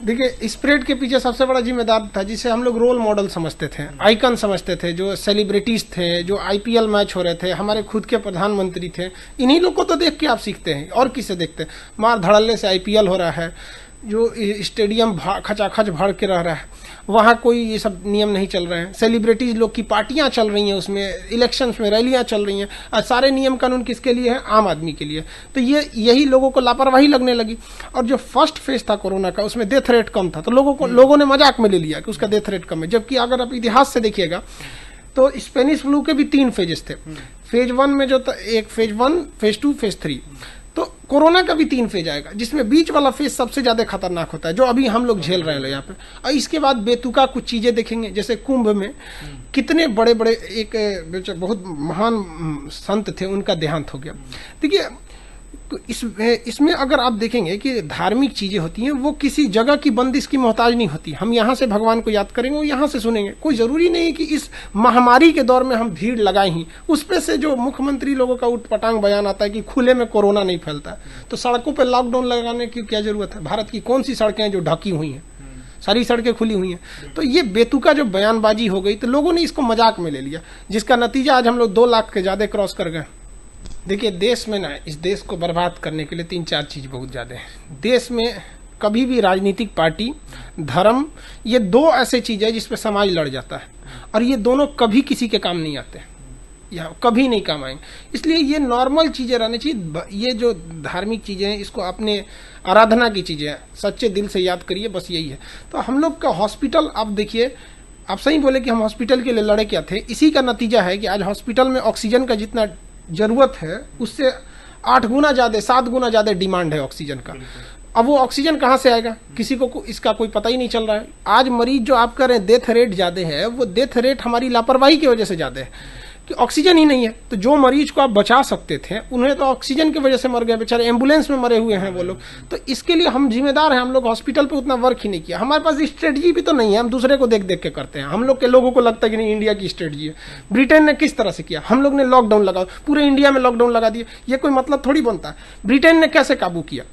देखिए, स्प्रेड के पीछे सबसे बड़ा जिम्मेदार था जिसे हम लोग रोल मॉडल समझते थे, आइकन समझते थे, जो सेलिब्रिटीज थे, जो आईपीएल मैच हो रहे थे, हमारे खुद के प्रधानमंत्री थे। इन्हीं लोग को तो देख के आप सीखते हैं, और किसे देखते हैं? मार धड़ल्ले से आईपीएल हो रहा है, जो स्टेडियम खचाखच भर के रह रहा है, वहाँ कोई ये सब नियम नहीं चल रहे हैं। सेलिब्रिटीज लोग की पार्टियां चल रही हैं, उसमें इलेक्शंस में रैलियां चल रही हैं, और सारे नियम कानून किसके लिए हैं? आम आदमी के लिए। तो यही लोगों को लापरवाही लगने लगी। और जो फर्स्ट फेज था कोरोना का, उसमें डेथ रेट कम था, तो लोगों ने मजाक में ले लिया कि उसका डेथ रेट कम है। जबकि अगर आप इतिहास से देखिएगा तो स्पेनिश फ्लू के भी 3 फेजेस थे। फेज 1 में जो था, एक फेज 1, फेज 2, फेज 3, तो कोरोना का भी 3 फेज आएगा, जिसमें बीच वाला फेज सबसे ज्यादा खतरनाक होता है, जो अभी हम लोग झेल रहे हैं यहाँ पे। और इसके बाद बेतुका कुछ चीजें देखेंगे, जैसे कुंभ में कितने बड़े बड़े एक बहुत महान संत थे, उनका देहांत हो गया। देखिए, इसमें अगर आप देखेंगे कि धार्मिक चीजें होती हैं, वो किसी जगह की बंदिश की मोहताज नहीं होती। हम यहाँ से भगवान को याद करेंगे, वो यहाँ से सुनेंगे। कोई जरूरी नहीं है कि इस महामारी के दौर में हम भीड़ लगाए ही। उस पे से जो मुख्यमंत्री लोगों का उटपटांग बयान आता है कि खुले में कोरोना नहीं फैलता, तो सड़कों पर लॉकडाउन लगाने की क्या जरूरत है? भारत की कौन सी सड़कें हैं जो ढकी हुई हैं? सारी सड़कें खुली हुई हैं। तो ये बेतुका जो बयानबाजी हो गई, तो लोगों ने इसको मजाक में ले लिया, जिसका नतीजा आज हम लोग 2 लाख के ज्यादा क्रॉस कर गए। देखिए, देश में ना, इस देश को बर्बाद करने के लिए 3-4 चीज बहुत ज्यादा है। देश में कभी भी राजनीतिक पार्टी, धर्म, ये 2 ऐसे चीज है जिसपे समाज लड़ जाता है, और ये दोनों कभी किसी के काम नहीं आते, या कभी नहीं काम आएंगे। इसलिए ये नॉर्मल चीजें रहनी चाहिए। ये जो धार्मिक चीजें हैं, इसको अपने आराधना की चीजें हैं, सच्चे दिल से याद करिए, बस यही है। तो हम लोग का हॉस्पिटल, आप देखिए, आप सही बोले कि हम हॉस्पिटल के लिए लड़े क्या थे। इसी का नतीजा है कि आज हॉस्पिटल में ऑक्सीजन का जितना जरूरत है, उससे 8 गुना ज्यादा, 7 गुना ज्यादा डिमांड है ऑक्सीजन का। अब वो ऑक्सीजन कहाँ से आएगा? किसी को इसका कोई पता ही नहीं चल रहा है। आज मरीज जो आप कह रहे हैं डेथ रेट ज्यादा है, वो डेथ रेट हमारी लापरवाही की वजह से ज्यादा है कि ऑक्सीजन ही नहीं है। तो जो मरीज को आप बचा सकते थे, उन्हें तो ऑक्सीजन की वजह से मर गए बेचारे, एम्बुलेंस में मरे हुए हैं वो लोग। तो इसके लिए हम जिम्मेदार हैं। हम लोग हॉस्पिटल पे उतना वर्क ही नहीं किया। हमारे पास स्ट्रेटजी भी तो नहीं है, हम दूसरे को देख देख के करते हैं। हम लोग के लोगों को लगता है कि नहीं, इंडिया की स्ट्रेटजी है। ब्रिटेन ने किस तरह से किया? हम लोग ने लॉकडाउन लगा, पूरे इंडिया में लॉकडाउन लगा दिया। ये कोई मतलब थोड़ी बनता है। ब्रिटेन ने कैसे काबू किया?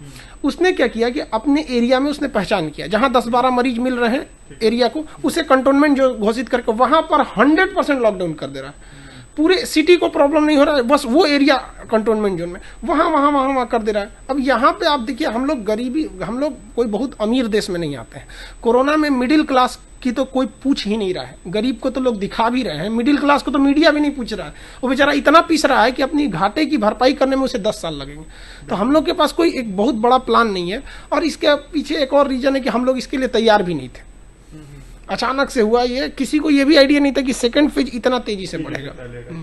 उसने क्या किया कि अपने एरिया में उसने पहचान किया, जहां 10-12 मरीज मिल रहे हैं एरिया को, उसे कंटोनमेंट जो घोषित करके वहां पर 100% लॉकडाउन कर दे रहा है। पूरे सिटी को प्रॉब्लम नहीं हो रहा है, बस वो एरिया कंटोनमेंट जोन में वहां कर दे रहा है। अब यहाँ पे आप देखिए, हम लोग गरीबी, हम लोग कोई बहुत अमीर देश में नहीं आते हैं। कोरोना में मिडिल क्लास की तो कोई पूछ ही नहीं रहा है। गरीब को तो लोग दिखा भी रहे हैं, मिडिल क्लास को तो मीडिया भी नहीं पूछ रहा है। वो बेचारा इतना पीस रहा है कि अपनी घाटे की भरपाई करने में उसे 10 साल लगेंगे। तो हम लोग के पास कोई एक बहुत बड़ा प्लान नहीं है। और इसके पीछे एक और रीजन है कि हम लोग इसके लिए तैयार भी नहीं थे। अचानक से हुआ ये, किसी को ये भी आइडिया नहीं था कि सेकंड फेज इतना तेजी से बढ़ेगा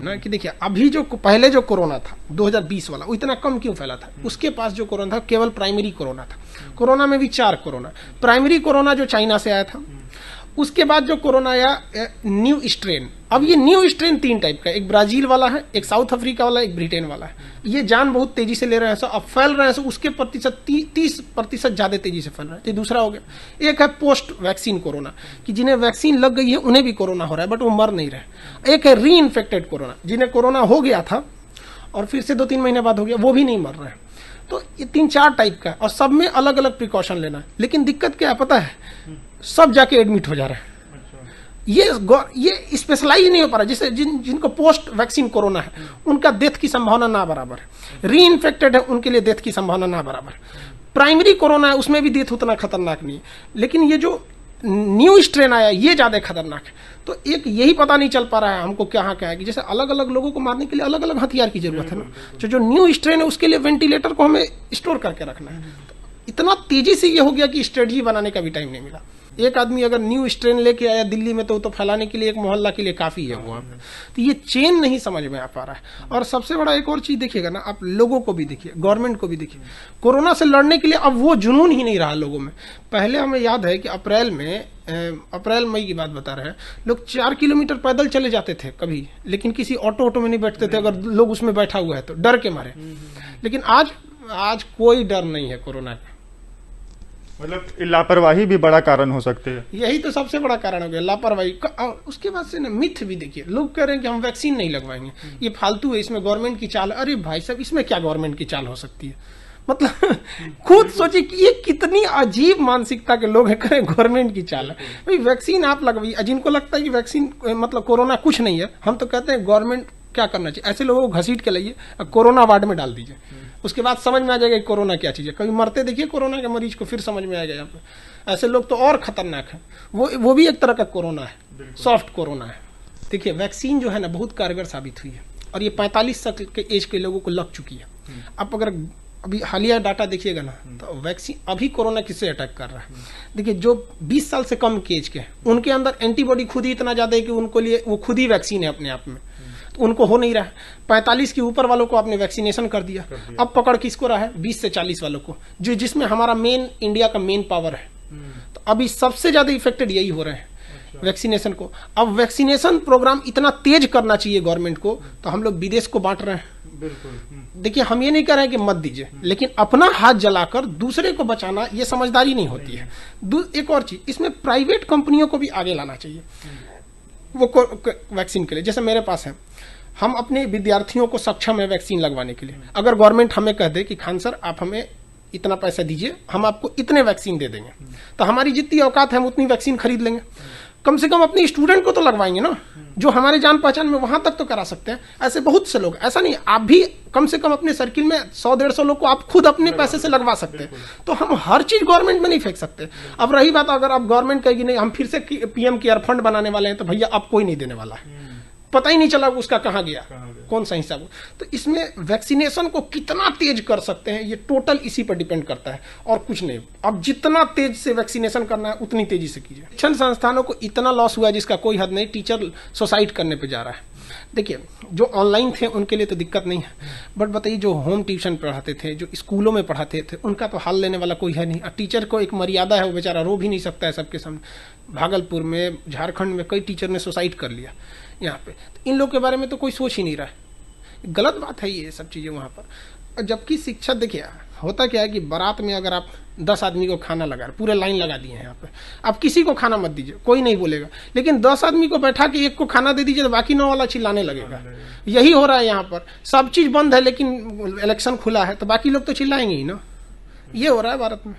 ना। कि देखिए, अभी जो पहले जो कोरोना था 2020 वाला, वो इतना कम क्यों फैला था? उसके पास जो कोरोना था केवल प्राइमरी कोरोना था। कोरोना में भी 4 कोरोना। प्राइमरी कोरोना जो चाइना से आया था, उसके बाद जो कोरोना आया न्यू स्ट्रेन। अब ये न्यू स्ट्रेन 3 टाइप का, एक ब्राजील वाला है, एक साउथ अफ्रीका वाला, एक ब्रिटेन वाला है। ये जान बहुत तेजी से ले रहे हैं, अब फैल रहे हैं, उसके प्रतिशत 30% ज्यादा तेजी से फैल रहा है। तो दूसरा हो गया। एक है पोस्ट वैक्सीन कोरोना, कि जिन्हें वैक्सीन लग गई है उन्हें भी कोरोना हो रहा है, बट वो मर नहीं रहे। एक है री इन्फेक्टेड कोरोना, जिन्हें कोरोना हो गया था और फिर से 2-3 महीने बाद हो गया, वो भी नहीं मर रहे हैं। तो ये 3-4 टाइप का, और सब में अलग अलग प्रिकॉशन लेना है। लेकिन दिक्कत क्या है पता है? सब जाके एडमिट हो जा रहे हैं। ये स्पेशलाइज नहीं हो पा रहा। जैसे जिनको पोस्ट वैक्सीन कोरोना है, उनका डेथ की संभावना ना बराबर है। री इन्फेक्टेड है, उनके लिए डेथ की संभावना ना बराबर है। प्राइमरी कोरोना है, उसमें भी डेथ उतना खतरनाक नहीं है। लेकिन ये जो न्यू स्ट्रेन आया, ये ज्यादा खतरनाक है। तो एक यही पता नहीं चल पा रहा है हमको क्या है कि जैसे अलग अलग लोगों को मारने के लिए अलग अलग हथियार की जरूरत है ना। जो न्यू स्ट्रेन है, उसके लिए वेंटिलेटर को हमें स्टोर करके रखना है। तो इतना तेजी से ये हो गया कि स्ट्रेटजी बनाने का भी टाइम नहीं मिला। एक आदमी अगर न्यू स्ट्रेन लेके आया दिल्ली में, तो फैलाने के लिए एक मोहल्ला के लिए काफी है वहाँ पे। तो ये चेन नहीं समझ में आ पा रहा है। और सबसे बड़ा एक और चीज देखिएगा ना, आप लोगों को भी देखिए, गवर्नमेंट को भी देखिए, कोरोना से लड़ने के लिए अब वो जुनून ही नहीं रहा लोगों में। पहले हमें याद है कि अप्रैल मई की बात बता रहे हैं, लोग 4 किलोमीटर पैदल चले जाते थे कभी, लेकिन किसी ऑटो में नहीं बैठते थे अगर लोग उसमें बैठा हुआ है तो, डर के मारे। लेकिन आज कोई डर नहीं है कोरोना का। मतलब लापरवाही भी बड़ा कारण हो सकते हैं। यही तो सबसे बड़ा कारण हो गया, लापरवाही। उसके बाद से ना मिथ भी देखिए, लोग कह रहे हैं कि हम वैक्सीन नहीं लगवाएंगे, ये फालतू है, इसमें गवर्नमेंट की चाल। अरे भाई साहब, इसमें क्या गवर्नमेंट की चाल हो सकती है? मतलब खुद सोचिए कि ये कितनी अजीब मानसिकता के लोग हैं, करें गवर्नमेंट की चाल है। भाई वैक्सीन आप लगवाइए, जिनको लगता है कि वैक्सीन मतलब कोरोना कुछ नहीं है, हम तो कहते हैं गवर्नमेंट क्या करना चाहिए, ऐसे लोगों को घसीट के लाइए कोरोना वार्ड में डाल दीजिए, उसके बाद समझ में आ जाएगा कि कोरोना क्या चीज़ है। कभी मरते देखिए कोरोना के मरीज को, फिर समझ में आएगा। यहाँ पे ऐसे लोग तो और खतरनाक है, वो भी एक तरह का कोरोना है, सॉफ्ट कोरोना है। देखिए वैक्सीन जो है ना बहुत कारगर साबित हुई है, और ये 45 साल के एज के लोगों को लग चुकी है। अब अगर अभी हालिया डाटा देखिएगा ना, तो वैक्सीन अभी कोरोना किससे अटैक कर रहा है। देखिए जो 20 साल से कम के एज के हैं, उनके अंदर एंटीबॉडी खुद ही इतना ज़्यादा है कि उनको लिए वो खुद ही वैक्सीन है अपने आप में, तो उनको हो नहीं रहा है। 45 के ऊपर वालों को आपने वैक्सीनेशन कर दिया। अब पकड़ किसको रहा है, 20 से 40 वालों को, जो जिसमें हमारा मेन इंडिया का मेन पावर है। तो अभी सबसे ज़्यादा इफेक्टेड यही हो रहे हैं वैक्सीनेशन को। अब वैक्सीनेशन प्रोग्राम इतना तेज करना चाहिए गवर्नमेंट को, तो हम लोग विदेश को बांट रहे हैं। बिल्कुल। देखिए हम ये नहीं कह रहे हैं कि मत दीजिए, लेकिन अपना हाथ जलाकर दूसरे को बचाना ये समझदारी नहीं होती है। एक और चीज, इसमें प्राइवेट कंपनियों को भी आगे लाना चाहिए वो वैक्सीन के लिए। जैसे मेरे पास है, हम अपने विद्यार्थियों को सक्षम है वैक्सीन लगवाने के लिए। अगर गवर्नमेंट हमें कह दे कि खान सर आप हमें इतना पैसा दीजिए, हम आपको इतने वैक्सीन दे देंगे, तो हमारी जितनी औकात है हम उतनी वैक्सीन खरीद लेंगे। कम से कम अपने स्टूडेंट को तो लगवाएंगे ना, जो हमारे जान पहचान में, वहां तक तो करा सकते हैं। ऐसे बहुत से लोग, ऐसा नहीं, आप भी कम से कम अपने सर्किल में 100-150 लोग को आप खुद अपने पैसे से लगवा सकते हैं। तो हम हर चीज गवर्नमेंट में नहीं फेंक सकते। अब रही बात, अगर आप गवर्नमेंट कहेगी नहीं हम फिर से पीएम केयर फंड बनाने वाले हैं, तो भैया अब कोई नहीं देने वाला है, पता ही नहीं चला उसका कहाँ गया, कौन सा हिसाब। तो इसमें वैक्सीनेशन को कितना तेज कर सकते हैं, ये टोटल इसी पर डिपेंड करता है और कुछ नहीं। अब जितना तेज से वैक्सीनेशन करना है उतनी तेजी से कीजिए। शिक्षण संस्थानों को इतना लॉस हुआ है जिसका कोई हद नहीं। टीचर सुसाइड करने पे जा रहा है। देखिए जो ऑनलाइन थे उनके लिए तो दिक्कत नहीं है, बट बताइए जो होम ट्यूशन पढ़ाते थे, जो स्कूलों में पढ़ाते थे, उनका तो हाल लेने वाला कोई है नहीं। और टीचर को एक मर्यादा है, वो बेचारा रो भी नहीं सकता है सबके सामने। भागलपुर में, झारखंड में कई टीचर ने सुसाइड कर लिया यहाँ पे। तो इन लोग के बारे में तो कोई सोच ही नहीं रहा है। गलत बात है ये सब चीज़ें वहाँ पर। जबकि शिक्षा, देखिए होता क्या है कि बारात में अगर आप 10 आदमी को खाना लगा, पूरे लाइन लगा दिए हैं यहाँ पे, आप किसी को खाना मत दीजिए, कोई नहीं बोलेगा। लेकिन 10 आदमी को बैठा के एक को खाना दे दीजिए तो बाकी 9 वाला चिल्लाने लगेगा। यही हो रहा है यहाँ पर। सब चीज़ बंद है लेकिन इलेक्शन खुला है तो बाकी लोग तो चिल्लाएंगे ही ना। ये हो रहा है भारत में।